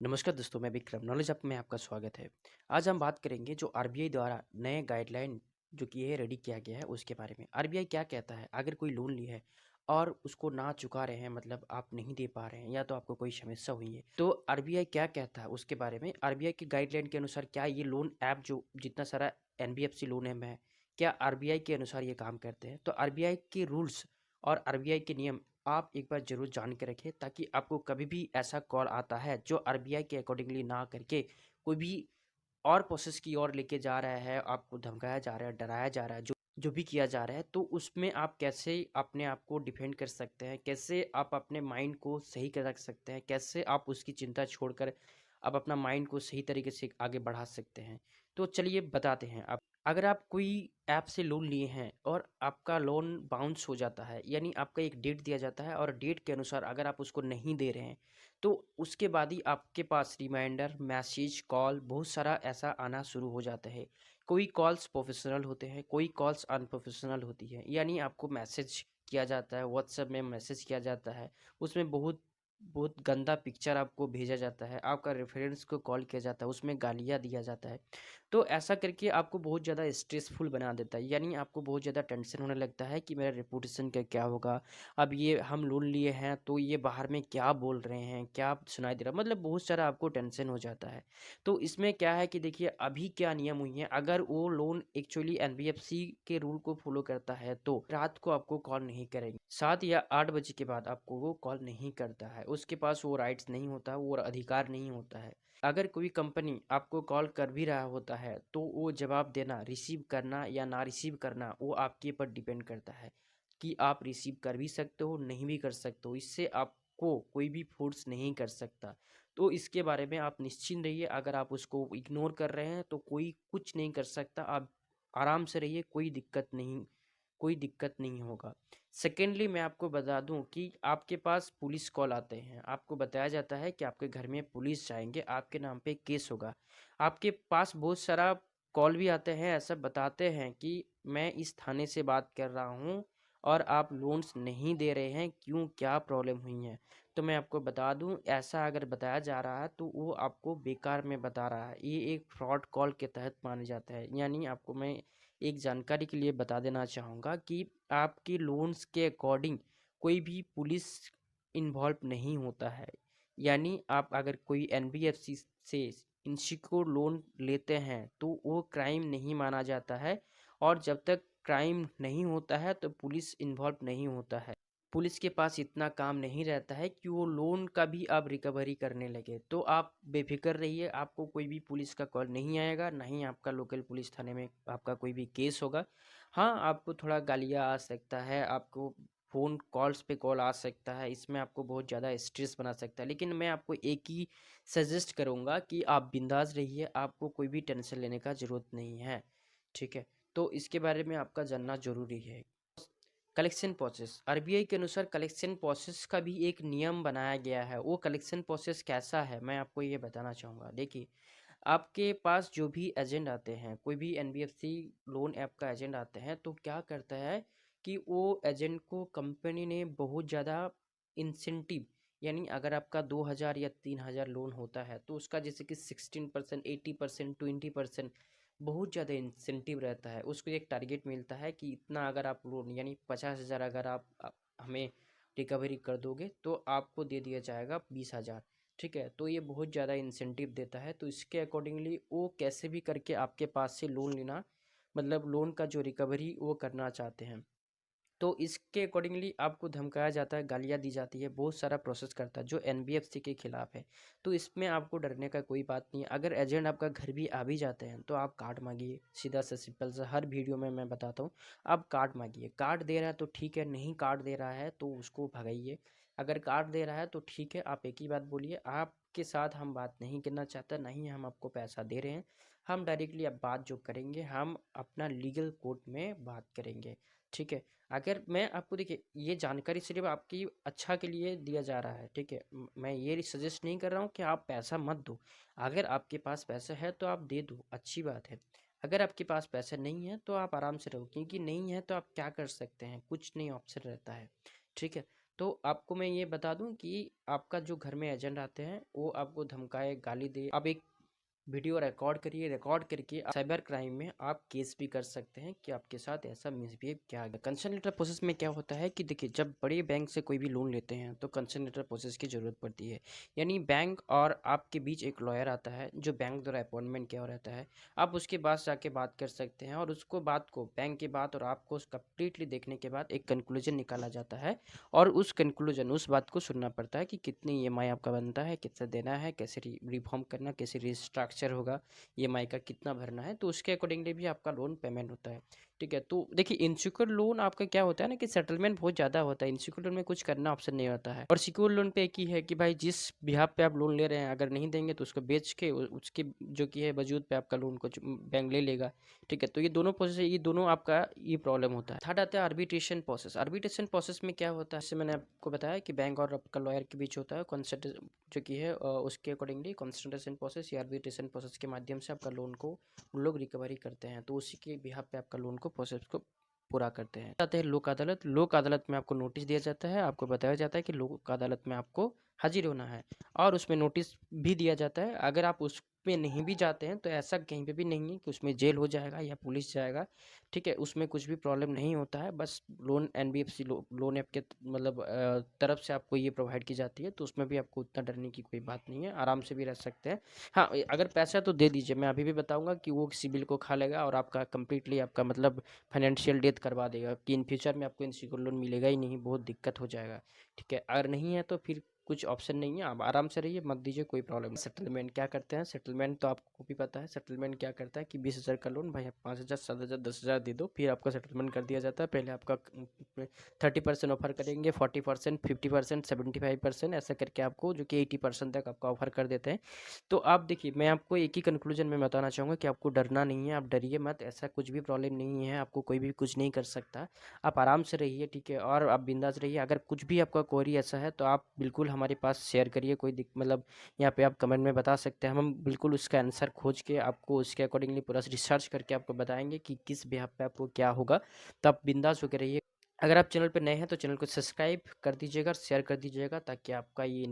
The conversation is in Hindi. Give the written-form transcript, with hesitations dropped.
नमस्कार दोस्तों, मैं विक्रम नॉलेज ऐप में आपका स्वागत है। आज हम बात करेंगे जो आरबीआई द्वारा नए गाइडलाइन जो कि ये रेडी किया गया है उसके बारे में। आरबीआई क्या कहता है अगर कोई लोन लिया है और उसको ना चुका रहे हैं, मतलब आप नहीं दे पा रहे हैं या तो आपको कोई समस्या हुई है, तो आरबीआई क्या कहता है उसके बारे में। आरबीआई की गाइडलाइन के अनुसार क्या ये लोन ऐप जो जितना सारा एनबीएफसी लोन ऐप है, क्या आरबीआई के अनुसार ये काम करते हैं? तो आरबीआई के रूल्स और आरबीआई के नियम आप एक बार ज़रूर जान के रखें, ताकि आपको कभी भी ऐसा कॉल आता है जो आरबीआई के अकॉर्डिंगली ना करके कोई भी और प्रोसेस की ओर लेके जा रहा है, आपको धमकाया जा रहा है, डराया जा रहा है, जो जो भी किया जा रहा है, तो उसमें आप कैसे अपने आप को डिफेंड कर सकते हैं, कैसे आप अपने माइंड को सही कर रख सकते हैं, कैसे आप उसकी चिंता छोड़कर आप अपना माइंड को सही तरीके से आगे बढ़ा सकते हैं। तो चलिए बताते हैं। आप अगर आप कोई ऐप से लोन लिए हैं और आपका लोन बाउंस हो जाता है, यानी आपका एक डेट दिया जाता है और डेट के अनुसार अगर आप उसको नहीं दे रहे हैं, तो उसके बाद ही आपके पास रिमाइंडर, मैसेज, कॉल बहुत सारा ऐसा आना शुरू हो जाता है। कोई कॉल्स प्रोफेशनल होते हैं, कोई कॉल्स अनप्रोफेशनल होती है, यानी आपको मैसेज किया जाता है, व्हाट्सएप में मैसेज किया जाता है, उसमें बहुत बहुत गंदा पिक्चर आपको भेजा जाता है, आपका रेफरेंस को कॉल किया जाता है, उसमें गालियाँ दिया जाता है। तो ऐसा करके आपको बहुत ज़्यादा स्ट्रेसफुल बना देता है, यानी आपको बहुत ज़्यादा टेंशन होने लगता है कि मेरा रेपुटेशन का क्या होगा। अब ये हम लोन लिए हैं तो ये बाहर में क्या बोल रहे हैं, क्या सुनाई दे रहा है, मतलब बहुत सारा आपको टेंशन हो जाता है। तो इसमें क्या है कि देखिए अभी क्या नियम हुई है, अगर वो लोन एक्चुअली एनबीएफसी के रूल को फॉलो करता है तो रात को आपको कॉल नहीं करेंगे, 7 या 8 बजे के बाद आपको वो कॉल नहीं करता है, उसके पास वो राइट्स नहीं होता, वो अधिकार नहीं होता है। अगर कोई कंपनी आपको कॉल कर भी रहा होता है तो वो जवाब देना, रिसीव करना या ना रिसीव करना, वो आपके ऊपर डिपेंड करता है कि आप रिसीव कर भी सकते हो, नहीं भी कर सकते हो। इससे आपको कोई भी फोर्स नहीं कर सकता। तो इसके बारे में आप निश्चिंत रहिए, अगर आप उसको इग्नोर कर रहे हैं तो कोई कुछ नहीं कर सकता। आप आराम से रहिए, कोई दिक्कत नहीं होगा। सेकेंडली मैं आपको बता दूं कि आपके पास पुलिस कॉल आते हैं, आपको बताया जाता है कि आपके घर में पुलिस जाएंगे, आपके नाम पे केस होगा। आपके पास बहुत सारा कॉल भी आते हैं, ऐसा बताते हैं कि मैं इस थाने से बात कर रहा हूँ और आप लोन्स नहीं दे रहे हैं, क्यों, क्या प्रॉब्लम हुई है। तो मैं आपको बता दूं, ऐसा अगर बताया जा रहा है तो वो आपको बेकार में बता रहा है, ये एक फ्रॉड कॉल के तहत माना जाता है। यानी आपको मैं एक जानकारी के लिए बता देना चाहूँगा कि आपके लोन्स के अकॉर्डिंग कोई भी पुलिस इन्वॉल्व नहीं होता है। यानी आप अगर कोई एनबीएफसी से इनसिक्योर लोन लेते हैं तो वो क्राइम नहीं माना जाता है, और जब तक क्राइम नहीं होता है तो पुलिस इन्वॉल्व नहीं होता है। पुलिस के पास इतना काम नहीं रहता है कि वो लोन का भी आप रिकवरी करने लगे। तो आप बेफिक्र रहिए, आपको कोई भी पुलिस का कॉल नहीं आएगा, ना ही आपका लोकल पुलिस थाने में आपका कोई भी केस होगा। हाँ, आपको थोड़ा गालियाँ आ सकता है, आपको फ़ोन कॉल्स पे कॉल आ सकता है, इसमें आपको बहुत ज़्यादा स्ट्रेस बना सकता है। लेकिन मैं आपको एक ही सजेस्ट करूँगा कि आप बिंदास रहिए, आपको कोई भी टेंशन लेने का ज़रूरत नहीं है, ठीक है? तो इसके बारे में आपका जानना ज़रूरी है। कलेक्शन प्रोसेस, आरबीआई के अनुसार कलेक्शन प्रोसेस का भी एक नियम बनाया गया है। वो कलेक्शन प्रोसेस कैसा है मैं आपको ये बताना चाहूँगा। देखिए, आपके पास जो भी एजेंट आते हैं, कोई भी एनबीएफसी लोन ऐप का एजेंट आते हैं, तो क्या करता है कि वो एजेंट को कंपनी ने बहुत ज़्यादा इंसेंटिव, यानी अगर आपका 2000 या 3000 लोन होता है तो उसका जैसे कि 16%, 80%, 20%, बहुत ज़्यादा इंसेंटिव रहता है। उसको एक टारगेट मिलता है कि इतना अगर आप लोन, यानी 50,000 अगर आप हमें रिकवरी कर दोगे तो आपको दे दिया जाएगा 20,000, ठीक है? तो ये बहुत ज़्यादा इंसेंटिव देता है, तो इसके अकॉर्डिंगली वो कैसे भी करके आपके पास से लोन लेना, मतलब लोन का जो रिकवरी वो करना चाहते हैं। तो इसके अकॉर्डिंगली आपको धमकाया जाता है, गालियाँ दी जाती है, बहुत सारा प्रोसेस करता है जो एनबीएफसी के खिलाफ है। तो इसमें आपको डरने का कोई बात नहीं है। अगर एजेंट आपका घर भी आ भी जाते हैं तो आप कार्ड मांगिए, सीधा सा सिंपल सा, हर वीडियो में मैं बताता हूँ। आप कार्ड मांगिए, कार्ड दे रहा है तो ठीक है, नहीं कार्ड दे रहा है तो उसको भगाइए। अगर कार्ड दे रहा है तो ठीक है, आप एक ही बात बोलिए, आपके साथ हम बात नहीं करना चाहते, नहीं हम आपको पैसा दे रहे हैं, हम डायरेक्टली अब बात जो करेंगे हम अपना लीगल कोर्ट में बात करेंगे, ठीक है? अगर मैं आपको, देखिए ये जानकारी सिर्फ आपकी अच्छा के लिए दिया जा रहा है, ठीक है? मैं ये सजेस्ट नहीं कर रहा हूँ कि आप पैसा मत दो। अगर आपके पास पैसा है तो आप दे दो, अच्छी बात है। अगर आपके पास पैसा नहीं है तो आप आराम से रहो, क्योंकि नहीं है तो आप क्या कर सकते हैं, कुछ नहीं ऑप्शन रहता है, ठीक है? तो आपको मैं ये बता दूं कि आपका जो घर में एजेंट आते हैं वो आपको धमकाए, गाली दे, आप एक वीडियो रिकॉर्ड करिए, रिकॉर्ड करके साइबर क्राइम में आप केस भी कर सकते हैं कि आपके साथ ऐसा मिसबिहेव किया गया। कंसर्न लेटर प्रोसेस में क्या होता है कि देखिए, जब बड़े बैंक से कोई भी लोन लेते हैं तो कंसर्न लेटर प्रोसेस की ज़रूरत पड़ती है। यानी बैंक और आपके बीच एक लॉयर आता है जो बैंक द्वारा अपॉइंटमेंट किया हुआ रहता है। आप उसके पास जाके बात कर सकते हैं और उसको बात को, बैंक की बात और आपको कंप्लीटली देखने के बाद एक कंक्लूजन निकाला जाता है। और उस कंक्लूजन, उस बात को सुनना पड़ता है कि कितनी ईएमआई आपका बनता है, कितना देना है, कैसे रिफॉर्म करना, कैसे रिस्ट्रक्चर होगा, ईएमआई का कितना भरना है, तो उसके अकॉर्डिंगली भी आपका लोन पेमेंट होता है। ठीक है, तो देखिए, इनसिक्योर लोन आपका क्या होता है ना कि सेटलमेंट बहुत ज़्यादा होता है। इनसिक्योर लोन में कुछ करना ऑप्शन नहीं होता है, और सिक्योर लोन पे एक ही है कि भाई जिस बिहाफ पे आप लोन ले रहे हैं, अगर नहीं देंगे तो उसको बेच के उसके जो कि है वजूद पे आपका लोन को बैंक ले लेगा। ठीक है, तो ये दोनों प्रोसेस, ये दोनों आपका ये प्रॉब्लम होता है। थर्ड आता है आर्बिट्रेशन प्रोसेस। आर्बिट्रेशन प्रोसेस में क्या होता है, जैसे मैंने आपको बताया कि बैंक और आपका लॉयर के बीच होता है कंसल्ट, जो कि है उसके अकॉर्डिंगली कंसल्टेशन प्रोसेस या आर्बिट्रेशन प्रोसेस के माध्यम से आपका लोन को उन लोग रिकवरी करते हैं, तो उसी के बिहाफ पे आपका लोन को प्रोसेस को पूरा करते हैं। आते हैं लोक अदालत। लोक अदालत में आपको नोटिस दिया जाता है, आपको बताया जाता है कि लोक अदालत में आपको हाजिर होना है, और उसमें नोटिस भी दिया जाता है। अगर आप उसमें नहीं भी जाते हैं तो ऐसा कहीं पे भी नहीं है कि उसमें जेल हो जाएगा या पुलिस जाएगा। ठीक है, उसमें कुछ भी प्रॉब्लम नहीं होता है। बस लोन एनबीएफसी लोन ऐप के मतलब तरफ से आपको ये प्रोवाइड की जाती है, तो उसमें भी आपको उतना डरने की कोई बात नहीं है, आराम से भी रह सकते हैं। हाँ, अगर पैसा तो दे दीजिए, मैं अभी भी बताऊंगा कि वो सिबिल को खा लेगा और आपका कंप्लीटली आपका मतलब फाइनेंशियल डेथ करवा देगा कि इन फ्यूचर में आपको इनसिक्योर लोन मिलेगा ही नहीं, बहुत दिक्कत हो जाएगा। ठीक है, अगर नहीं है तो फिर कुछ ऑप्शन नहीं है, आप आराम से रहिए, मत दीजिए, कोई प्रॉब्लम नहीं। सेटलमेंट क्या करते हैं, सेटलमेंट तो आपको भी पता है। सेटलमेंट क्या करता है कि 20,000 का लोन भाई आप 5,000, 7,000, 10,000 दे दो, फिर आपका सेटलमेंट कर दिया जाता है। पहले आपका 30% ऑफर करेंगे, 40%, 50%, 75%, ऐसा करके आपको जो कि 80% तक आपका ऑफर कर देते हैं। तो आप देखिए, मैं आपको एक ही कंक्लूजन में बताना चाहूँगा कि आपको डरना नहीं है, आप डरिए मत, ऐसा कुछ भी प्रॉब्लम नहीं है, आपको कोई भी कुछ नहीं कर सकता। आप आराम से रहिए, ठीक है, और आप बिंदास रहिए। अगर कुछ भी आपका क्वेरी ऐसा है तो आप बिल्कुल हमारे पास शेयर करिए, कोई मतलब यहाँ पे आप कमेंट में बता सकते हैं, हम बिल्कुल उसका आंसर खोज के आपको उसके अकॉर्डिंगली पूरा रिसर्च करके आपको बताएंगे कि किस बिहाफ पे आपको क्या होगा। तो आप बिंदास होकर रहिए। अगर आप चैनल पर नए हैं तो चैनल को सब्सक्राइब कर दीजिएगा और शेयर कर दीजिएगा, ताकि आपका ये